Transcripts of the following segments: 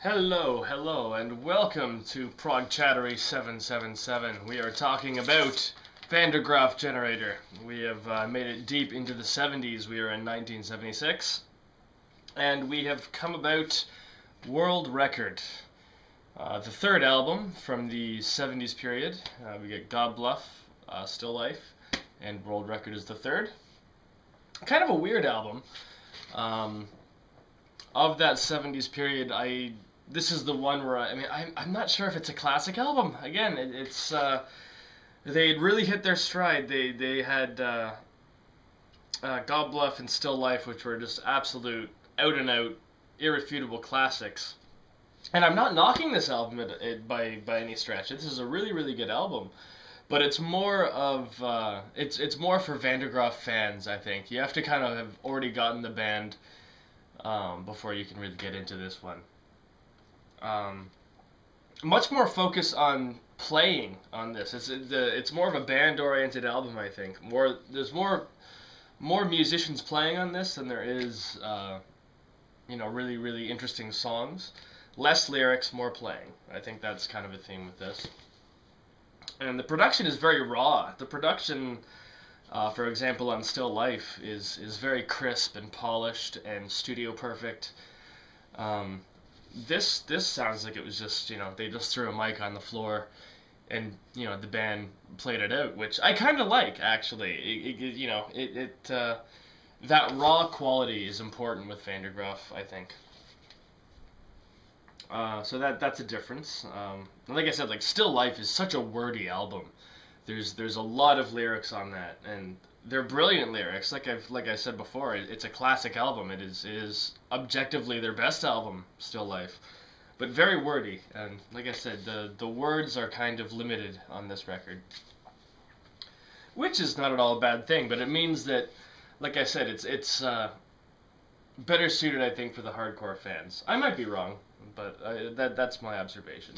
Hello, and welcome to Prog Chattery 777. We are talking about Van der Graaf generator. We have made it deep into the 70s. We are in 1976, and we have come about World Record, the third album from the 70s period. We get God Bluff, Still Life, and World Record is the third. Kind of a weird album. Of that 70s period, this is the one where I'm not sure if it's a classic album. Again, it's they had really hit their stride. They had God Bluff and Still Life, which were just absolute out and out, irrefutable classics. And I'm not knocking this album by any stretch. This is a really good album, but it's more of it's more for Van der Graaf fans. I think you have to kind of have already gotten the band before you can really get into this one. Much more focus on playing on this. It's more of a band-oriented album, I think. There's more musicians playing on this than there is, really interesting songs. Less lyrics, more playing. I think that's kind of a theme with this. And the production is very raw. The production, for example, on Still Life is very crisp and polished and studio perfect. This sounds like it was just, they just threw a mic on the floor and, the band played it out, which I kind of like, actually. That raw quality is important with Van der Graaf, I think. So that's a difference. Like I said, Still Life is such a wordy album. There's a lot of lyrics on that, and they're brilliant lyrics. Like I said before, it's a classic album. It is objectively their best album, Still Life, but very wordy. And like I said, the words are kind of limited on this record, which is not at all a bad thing. But it means that, like I said, it's better suited, I think, for the hardcore fans. I might be wrong, but that's my observation.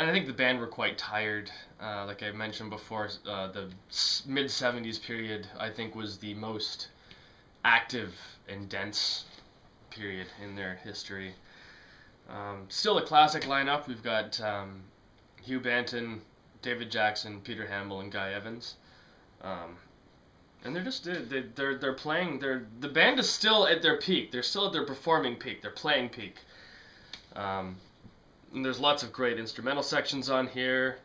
And I think the band were quite tired. Like I mentioned before, the mid-70s period, I think, was the most active and dense period in their history. Still a classic lineup. We've got Hugh Banton, David Jackson, Peter Hammill, and Guy Evans. And they're playing. The band is still at their peak. They're still at their performing peak. They're playing peak. And there's lots of great instrumental sections on here.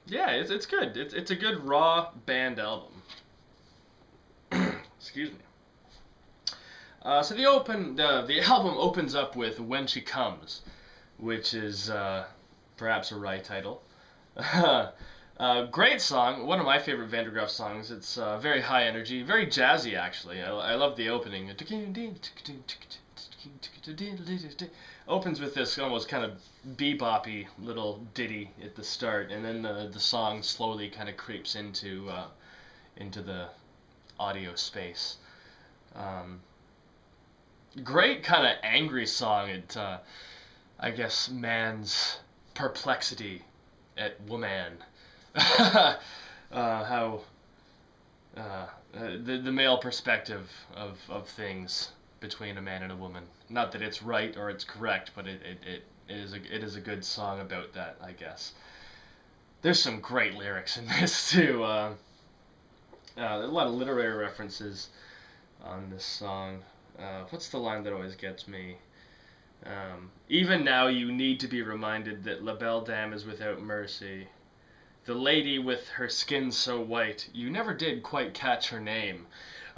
It's good. It's a good raw band album. Excuse me. So the album opens up with "When She Comes," which is perhaps a right title. Great song. One of my favorite Van der Graaf songs. It's very high energy, very jazzy actually. I love the opening. Opens with this almost kind of bebop-y little ditty at the start, and then the song slowly kind of creeps into the audio space. Great kind of angry song at I guess man's perplexity at woman. How the male perspective of things between a man and a woman. Not that it's right or it's correct, but it is a good song about that, I guess. There's some great lyrics in this too. A lot of literary references on this song. What's the line that always gets me? Even now you need to be reminded that La Belle Dame is without mercy. The lady with her skin so white, you never did quite catch her name.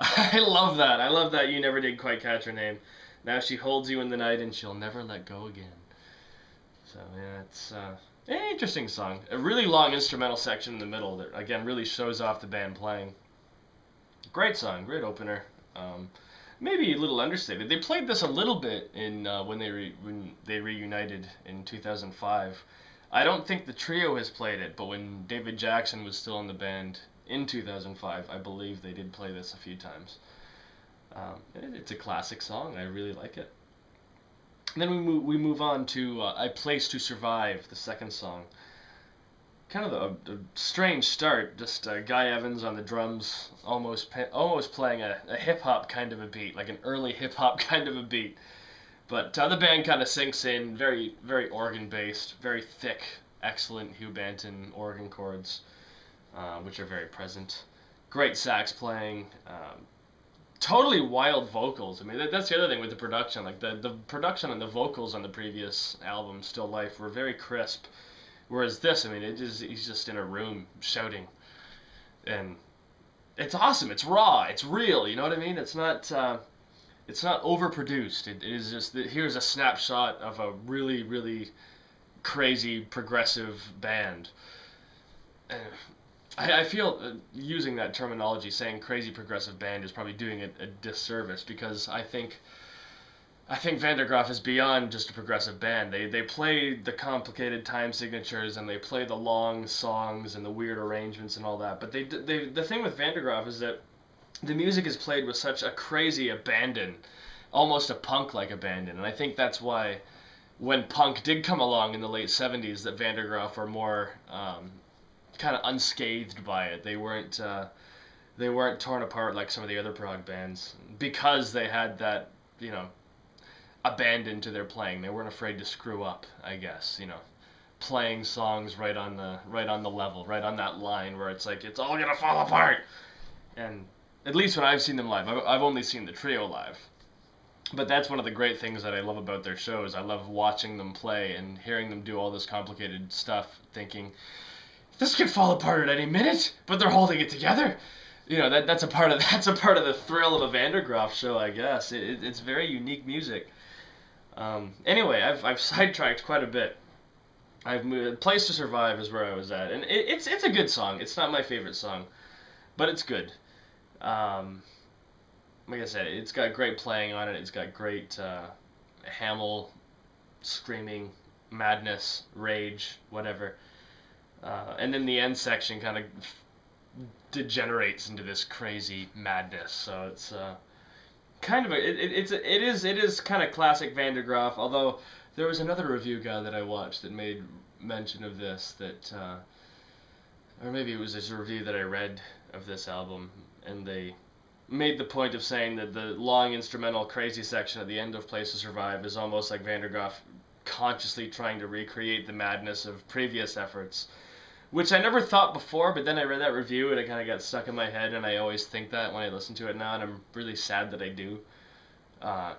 I love that. I love that you never did quite catch her name. Now she holds you in the night and she'll never let go again. So yeah, it's an interesting song. A really long instrumental section in the middle that again really shows off the band playing. Great song, great opener. Maybe a little understated. They played this a little bit in when they reunited in 2005. I don't think the trio has played it, but when David Jackson was still in the band in 2005, I believe they did play this a few times. It's a classic song. I really like it. And then we move on to "I Place to Survive," the second song. kind of a strange start. Just Guy Evans on the drums, almost playing a hip hop kind of a beat, like an early hip hop kind of a beat. But the band kind of sinks in, very very organ based, very thick, excellent Hugh Banton organ chords, which are very present. Great sax playing. Totally wild vocals. I mean, that's the other thing with the production. Like the production and the vocals on the previous album, Still Life, were very crisp. Whereas this, I mean, he's just in a room shouting, and it's awesome. It's raw. It's real. You know what I mean? It's not overproduced. It is just here's a snapshot of a really really crazy progressive band. And I feel using that terminology, saying crazy progressive band, is probably doing it a disservice, because I think Van der Graaf is beyond just a progressive band. They play the complicated time signatures, and they play the long songs and the weird arrangements and all that. But the thing with Van der Graaf is that the music is played with such a crazy abandon, almost a punk-like abandon. And I think that's why when punk did come along in the late 70s, that Van der Graaf were more kind of unscathed by it. They weren't torn apart like some of the other prog bands, because they had that, abandon to their playing. They weren't afraid to screw up, I guess, playing songs right on the level, right on that line where it's like it's all gonna fall apart. And at least when I've seen them live, I've only seen the trio live, but that's one of the great things that I love about their shows. I love watching them play and hearing them do all this complicated stuff, thinking this could fall apart at any minute, but they're holding it together. That's a part of the thrill of a Van der Graaf show, I guess. It's very unique music. Anyway, I've sidetracked quite a bit. I've moved. Place to Survive is where I was at, and it's a good song. It's not my favorite song, but it's good. Like I said, it's got great playing on it. It's got great Hamill screaming, madness, rage, whatever. And then the end section kind of degenerates into this crazy madness. So it's kind of it is kind of classic Van der Graaf. Although there was another review guy that I watched that made mention of this, that or maybe it was a review that I read of this album, and they made the point of saying that the long instrumental crazy section at the end of Place to Survive is almost like Van der Graaf consciously trying to recreate the madness of previous efforts, which I never thought before, but then I read that review and it kind of got stuck in my head, and I always think that when I listen to it now, and I'm really sad that I do,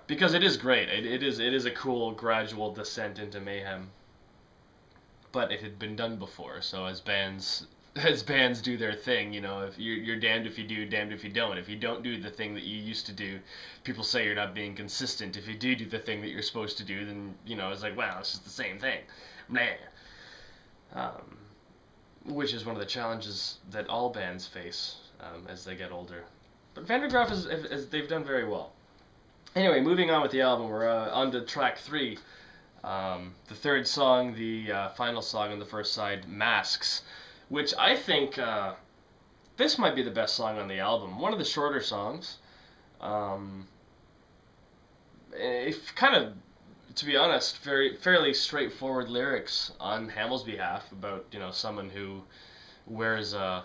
because it is great. It is a cool gradual descent into mayhem, but it had been done before. So as bands do their thing, if you're damned if you do, damned if you don't. If you don't do the thing that you used to do, people say you're not being consistent. If you do the thing that you're supposed to do, then it's like, wow, it's just the same thing. Nah. Which is one of the challenges that all bands face as they get older. But Van der Graaf they've done very well. Anyway, moving on with the album, we're on to track 3. The third song, the final song on the first side, Masks, which I think this might be the best song on the album. One of the shorter songs. Kind of, to be honest, fairly straightforward lyrics on Hamill's behalf about someone who wears a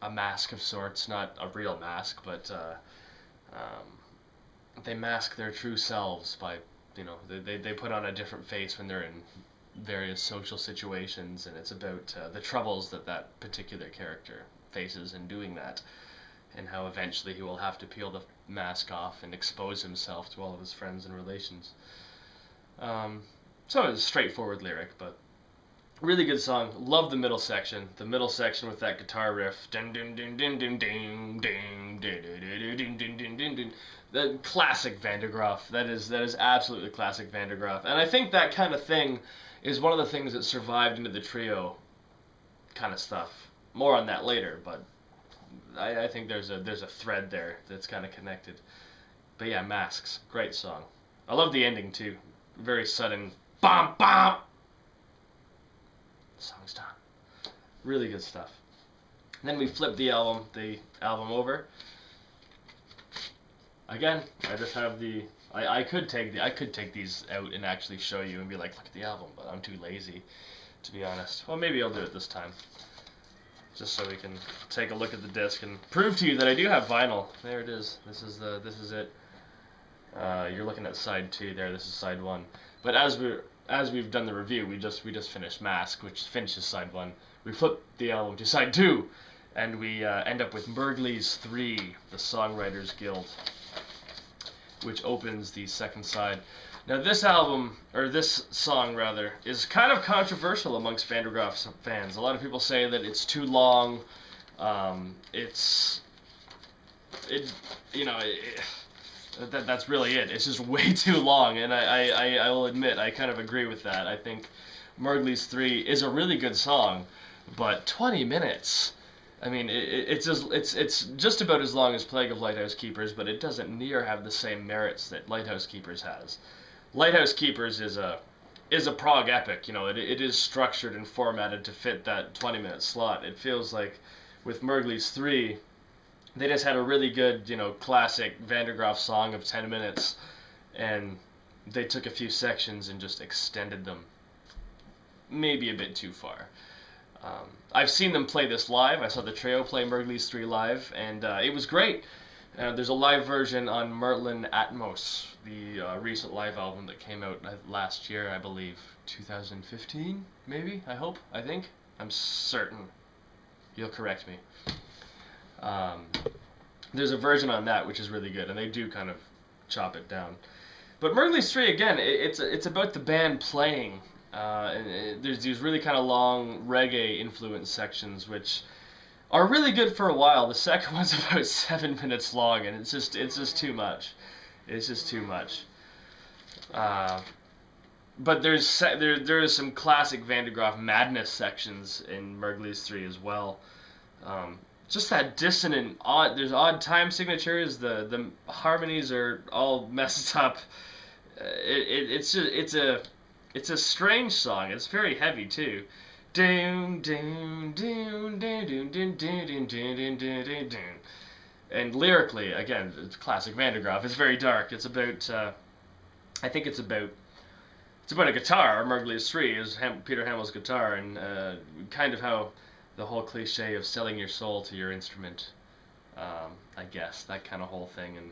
mask of sorts, not a real mask, but they mask their true selves by they put on a different face when they're in various social situations, and it's about the troubles that particular character faces in doing that, and how eventually he will have to peel the mask off and expose himself to all of his friends and relations. So it's a straightforward lyric, but really good song. Love the middle section. The middle section with that guitar riff. The classic Van der Graaf. That is absolutely classic Van der Graaf. And I think that kind of thing is one of the things that survived into the trio kind of stuff. More on that later, but I think there's a thread there that's kind of connected. But yeah, Masks, great song. I love the ending too. Very sudden, bam, bam. The song's done. Really good stuff. And then we flip the album over. Again, I just have I could take these out and actually show you and be like, look at the album, but I'm too lazy. to be honest. Well, maybe I'll do it this time, just so we can take a look at the disc and prove to you that I do have vinyl. There it is. This is it. You're looking at side 2 there. This is side 1. But as we've done the review, we just finished Mask, which finishes side 1. We flip the album to side 2, and we end up with Meurglys III, the Songwriters Guild, which opens the second side. Now this album, or this song rather, is kind of controversial amongst Van der Graaf fans. A lot of people say that it's too long. That's really it. It's just way too long, and I will admit I kind of agree with that. I think Meurglys III is a really good song, but 20 minutes. I mean, it's just about as long as Plague of Lighthouse Keepers, but it doesn't near have the same merits that Lighthouse Keepers has. Lighthouse Keepers is a prog epic. You know, it is structured and formatted to fit that 20-minute slot. It feels like with Meurglys III, they just had a really good, you know, classic Van der Graaf song of 10 minutes, and they took a few sections and just extended them maybe a bit too far. I've seen them play this live. I saw the trio play Meurglys III live, and it was great. There's a live version on Merlin Atmos, the recent live album that came out last year, I believe, 2015, maybe, I think. I'm certain. You'll correct me. There's a version on that which is really good, and they do kind of chop it down. But Meurglys III, again, it's about the band playing. There's these really kind of long reggae influence sections which are really good for a while. The second one's about 7 minutes long, and it's just too much. It's just too much. But there is some classic Van der Graaf madness sections in Meurglys III as well. Just that dissonant, there's odd time signatures. The harmonies are all messed up. It's a strange song. It's very heavy too. And lyrically, again, it's classic Van der Graaf. It's very dark. It's about, I think it's about a guitar. Meurglys III is Peter Hamel's guitar, and kind of how the whole cliche of selling your soul to your instrument, I guess, that kind of whole thing, and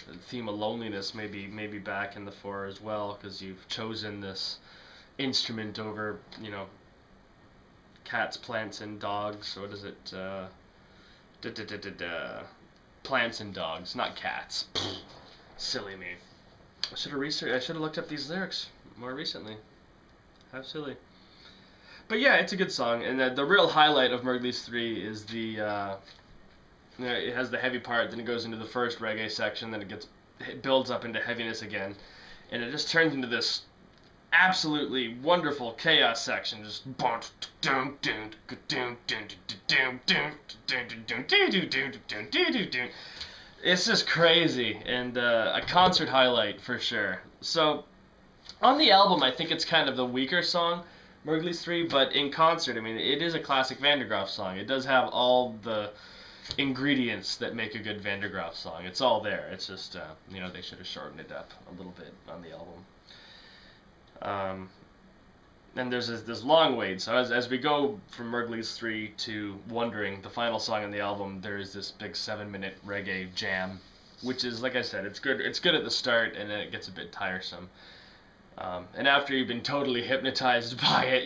the theme of loneliness maybe back in the fore as well, because you've chosen this instrument over, you know, cats, plants, and dogs. What is it? Plants and dogs, not cats. Silly me. I should have looked up these lyrics more recently. How silly. But yeah, it's a good song, and the real highlight of Meurglys III is it has the heavy part, then it goes into the first reggae section, then it builds up into heaviness again, and it just turns into this absolutely wonderful chaos section, just it's just crazy, and a concert highlight for sure. So on the album, I think it's kind of the weaker song, Meurglys III, but in concert, I mean, it is a classic Van der Graaf song. It does have all the ingredients that make a good Van der Graaf song. It's all there. It's just, you know, they should have shortened it up a little bit on the album. And there's this long wait. So as we go from Meurglys III to Wondering, the final song on the album, there's this big 7-minute reggae jam, which is, like I said, it's good. It's good at the start, and then it gets a bit tiresome. And after you've been totally hypnotized by it,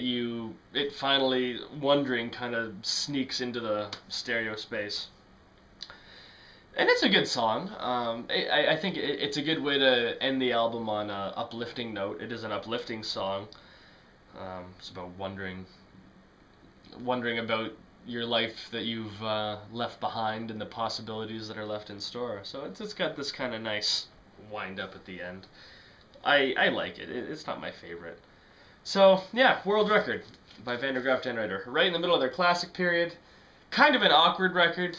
it finally, Wondering, kind of sneaks into the stereo space. And it's a good song. I think it's a good way to end the album on an uplifting note. It is an uplifting song. It's about wondering about your life that you've left behind and the possibilities that are left in store. So it's got this kind of nice wind up at the end. I like it. It's not my favorite. So, yeah, World Record by Van der Graaf Generator. Right in the middle of their classic period. Kind of an awkward record.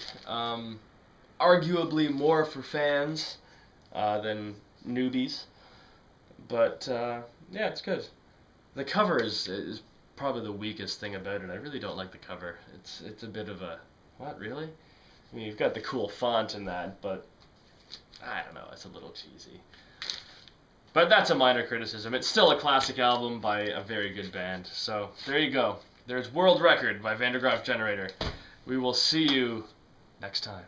Arguably more for fans than newbies. But, yeah, it's good. The cover is probably the weakest thing about it. I really don't like the cover. It's a bit of a... What, really? I mean, you've got the cool font in that, but... I don't know, it's a little cheesy. But that's a minor criticism. It's still a classic album by a very good band. So there you go. There's World Record by Van der Graaf Generator. We will see you next time.